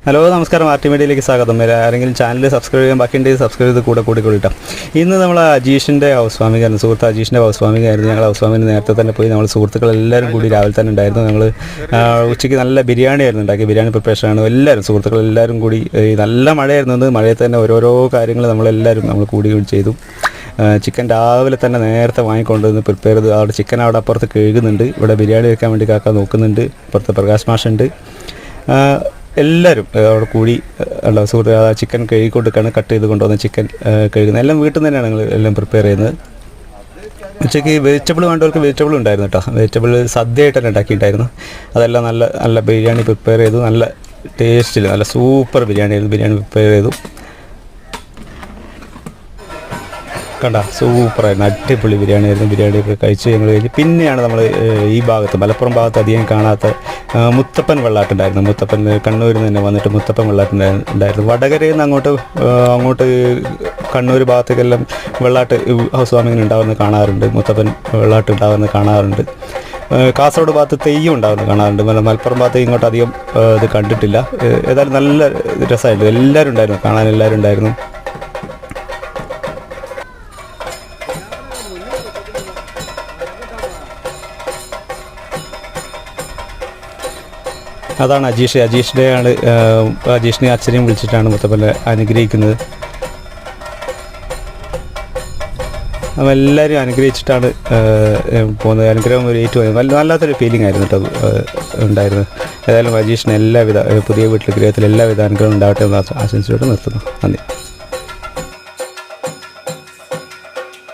Hello നമസ്കാരം, R T മീഡിയയിലേക്ക് സ്വാഗതം. ആരെങ്കിലും ചാനൽ സബ്സ്ക്രൈബ് ചെയ്യാൻ ബാക്കിയുണ്ടെങ്കിൽ സബ്സ്ക്രൈബ് ചെയ്ത് കൂടിക്കൊള്ളിട്ടോ. ഇന്ന് നമ്മൾ അജീഷിൻ്റെ ഹൗസ് വാമിംഗായിരുന്നു, സുഹൃത്ത് അജീഷിൻ്റെ ഹൗസ് വാമിംഗായിരുന്നു. ഞങ്ങൾ ഹൗസ് വാമിന് നേരത്തെ തന്നെ പോയി. നമ്മൾ സുഹൃത്തുക്കളെല്ലാവരും കൂടി രാവിലെ തന്നെ ഉണ്ടായിരുന്നു. ഞങ്ങൾ ഉച്ചയ്ക്ക് നല്ല ബിരിയാണി ആയിരുന്നു ഉണ്ടാക്കി, ബിരിയാണി പ്രിപ്പറേഷനാണ്. എല്ലാവരും സുഹൃത്തുക്കളെല്ലാവരും കൂടി, നല്ല മഴയായിരുന്നത്, മഴയത്ത് തന്നെ ഓരോരോ കാര്യങ്ങൾ നമ്മൾ കൂടി ചെയ്തു. ചിക്കൻ രാവിലെ തന്നെ നേരത്തെ വാങ്ങിക്കൊണ്ടുവന്ന് പ്രിപ്പയർ ചെയ്ത് അവിടെ ചിക്കൻ അവിടെ അപ്പുറത്ത് കഴുകുന്നുണ്ട്. ഇവിടെ ബിരിയാണി വെക്കാൻ വേണ്ടി കാക്ക നോക്കുന്നുണ്ട്. അപ്പുറത്ത് പ്രകാശ് മാഷുണ്ട്. എല്ലാവരും അവിടെ കൂടി ഉള്ള സുഹൃത്ത് ചിക്കൻ കഴുകിക്കൊടുക്കാണ്, കട്ട് ചെയ്ത് കൊണ്ടുവന്ന ചിക്കൻ കഴുകുന്നത്. എല്ലാം വീട്ടിൽ നിന്ന് തന്നെയാണ് ഞങ്ങൾ എല്ലാം പ്രിപ്പയർ ചെയ്യുന്നത്. ഉച്ചയ്ക്ക് വെജിറ്റബിൾ വേണ്ടവർക്ക് വെജിറ്റബിൾ ഉണ്ടായിരുന്നു കേട്ടോ. വെജിറ്റബിൾ സദ്യയായിട്ട് തന്നെ ഉണ്ടാക്കിയിട്ടുണ്ടായിരുന്നു. അതെല്ലാം നല്ല ബിരിയാണി പ്രിപ്പയർ ചെയ്തു. നല്ല ടേസ്റ്റിൽ നല്ല സൂപ്പർ ബിരിയാണി പ്രിപ്പയർ ചെയ്തു. കണ്ട സൂപ്പറായിരുന്നു, അടിപൊളി ബിരിയാണിയായിരുന്നു. ബിരിയാണിയൊക്കെ കഴിച്ച് ഞങ്ങൾ കഴിഞ്ഞ് പിന്നെയാണ് നമ്മൾ ഈ ഭാഗത്ത്, മലപ്പുറം ഭാഗത്ത് അധികം കാണാത്ത മുത്തപ്പൻ വെള്ളാട്ടുണ്ടായിരുന്നു. മുത്തപ്പൻ കണ്ണൂരിൽ നിന്ന് തന്നെ വന്നിട്ട് മുത്തപ്പൻ വെള്ളാട്ടുണ്ടായിരുന്നു. വടകരയിൽ നിന്ന് അങ്ങോട്ട് കണ്ണൂർ ഭാഗത്തേക്കെല്ലാം വെള്ളാട്ട് ഹൗസ് വാമിങ്ങിന് ഉണ്ടാകുന്നത് കാണാറുണ്ട്. മുത്തപ്പൻ വെള്ളാട്ട് ഉണ്ടാകുന്നത് കാണാറുണ്ട്. കാസർഗോഡ് ഭാഗത്ത് തെയ്യം ഉണ്ടാകുന്നത് കാണാറുണ്ട്. മലപ്പുറം ഭാഗത്ത് ഇങ്ങോട്ട് അധികം ഇത് കണ്ടിട്ടില്ല. ഏതായാലും നല്ല രസമായിരുന്നു. എല്ലാവരും ഉണ്ടായിരുന്നു, കാണാൻ എല്ലാവരും ഉണ്ടായിരുന്നു. അതാണ് അജീഷിനെ അച്ഛനെയും വിളിച്ചിട്ടാണ് മുത്തപ്പനെ അനുഗ്രഹിക്കുന്നത്. അപ്പോൾ എല്ലാവരും അനുഗ്രഹിച്ചിട്ടാണ് പോകുന്നത്. അനുഗ്രഹം ഒരു ഏറ്റുപോയത് വല്ലാത്തൊരു ഫീലിംഗ് ആയിരുന്നു കേട്ടോ ഉണ്ടായിരുന്നത്. ഏതായാലും അജീഷിന് എല്ലാവിധ പുതിയ വീട്ടിൽ ഗൃഹത്തിൽ എല്ലാവിധ അനുഗ്രഹം ഉണ്ടാവട്ടെ എന്ന് ആശംസിച്ചുകൊണ്ട് നിർത്തുന്നു. നന്ദി.